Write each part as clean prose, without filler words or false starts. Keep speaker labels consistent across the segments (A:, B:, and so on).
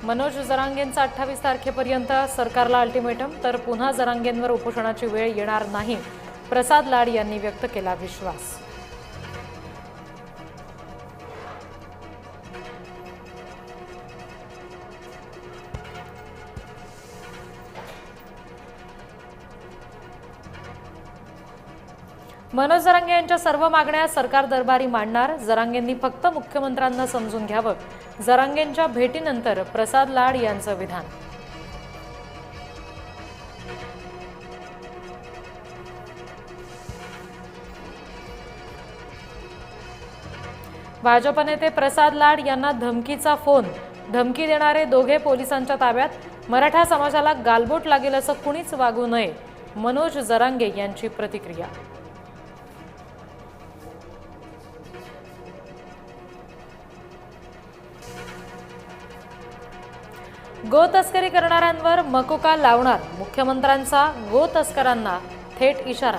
A: मनोज जरांगेंचा 28 तारखेपर्यंत सरकारला अल्टिमेटम, तर पुन्हा जरांगेंवर उपोषणाची वेळ येणार नाही, प्रसाद लाड यांनी व्यक्त केला विश्वास. मनोज जरांगे यांच्या सर्व मागण्या सरकार दरबारी मांडणार, जरांगेंनी फक्त मुख्यमंत्र्यांना समजून घ्यावं, जरांगेंच्या भेटीनंतर प्रसाद लाड यांचं विधान. भाजप नेते प्रसाद लाड यांना धमकीचा फोन, धमकी देणारे दोघे पोलिसांच्या ताब्यात, मराठा समाजाला गालबोट लागेल असं कुणीच वागू नये, मनोज जरांगे यांची प्रतिक्रिया. गो तस्करी करणाऱ्यांवर मकोका लावणार, मुख्यमंत्र्यांचा गो तस्करांना थेट इशारा.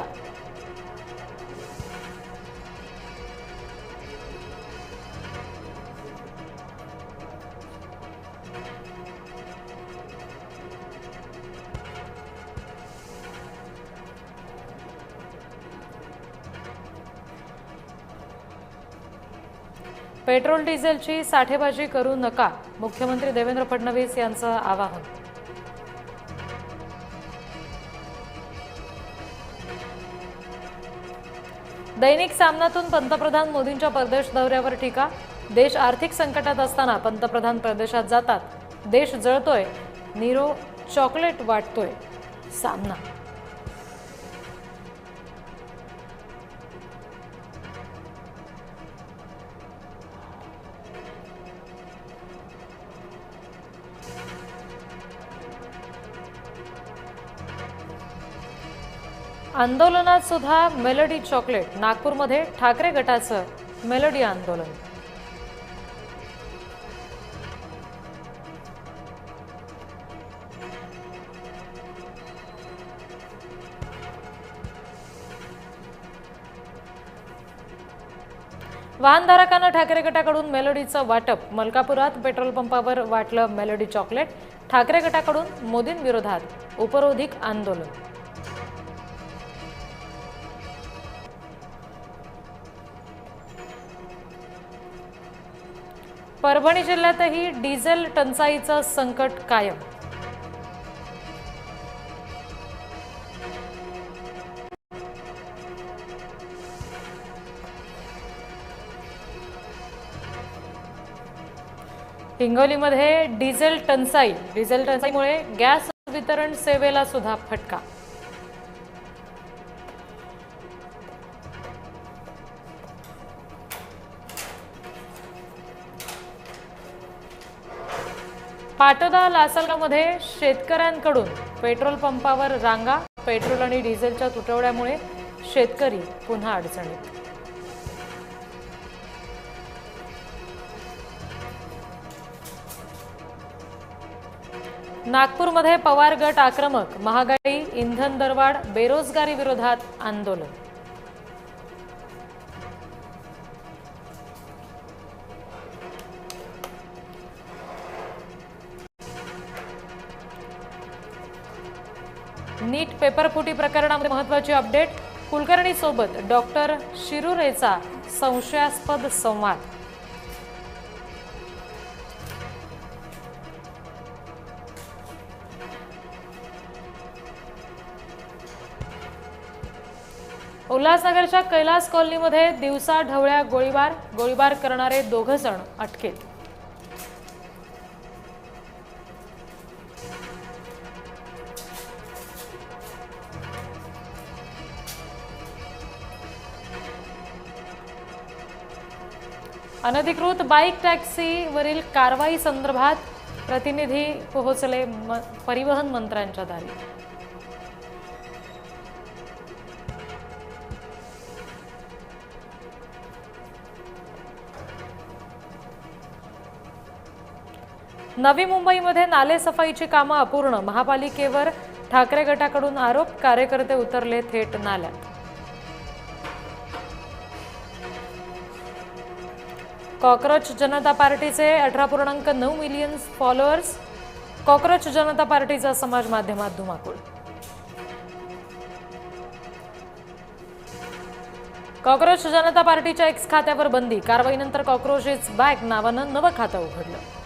A: पेट्रोल डिझेलची साठेबाजी करू नका, मुख्यमंत्री देवेंद्र फडणवीस यांचं आवाहन. दैनिक सामनातून पंतप्रधान मोदींच्या परदेश दौऱ्यावर टीका, देश आर्थिक संकटात असताना पंतप्रधान परदेशात जातात, देश जळतोय, नीरो चॉकलेट वाटतोय, सामना. आंदोलनात सुद्धा मेलडी चॉकलेट, नागपूरमध्ये ठाकरे गटाचं मेलडी आंदोलन. वाहनधारकांना ठाकरे गटाकडून मेलडीचं वाटप, मलकापुरात पेट्रोल पंपावर वाटलं मेलडी चॉकलेट, ठाकरे गटाकडून मोदींविरोधात उपरोधिक आंदोलन. परभणी जिल्ह्यातही डिझेल टंचाईचं संकट कायम. हिंगोलीमध्ये डिझेल टंचाईमुळे गॅस वितरण सेवेला सुद्धा फटका. पाटोदा लासलगावमध्ये शेतकऱ्यांकडून पेट्रोल पंपावर रांगा, पेट्रोल आणि डिझेलच्या तुटवड्यामुळे शेतकरी पुन्हा अडचणीत. नागपूरमध्ये पवार गट आक्रमक, महागाई, इंधन दरवाढ, बेरोजगारी विरोधात आंदोलन. नीट पेपरफुटी प्रकरणामध्ये महत्त्वाची अपडेट, कुलकर्णी सोबत डॉक्टर शिरुरेचा संशयास्पद संवाद. उल्हासनगरच्या कैलास कॉलनीमध्ये दिवसा ढवळ्या गोळीबार करणारे 2 जण अटकेत. अनधिकृत बाईक टॅक्सीवरील कारवाई संदर्भात प्रतिनिधी पोहोचले परिवहन मंत्र्यांच्या दारी. नवी मुंबईमध्ये नाले सफाईची कामं अपूर्ण, महापालिकेवर ठाकरे गटाकडून आरोप, कार्यकर्ते उतरले थेट नाल्यात. कॉक्रोच जनता पार्टीचे 18.9 मिलियन फॉलोअर्स. कॉक्रोच जनता पार्टीचा समाज माध्यमात धुमाकूळ. कॉक्रोच जनता पार्टीच्या एक्स खात्यावर बंदी. कारवाईनंतर कॉक्रोच इज बॅक नावानं नवं खातं उघडलं.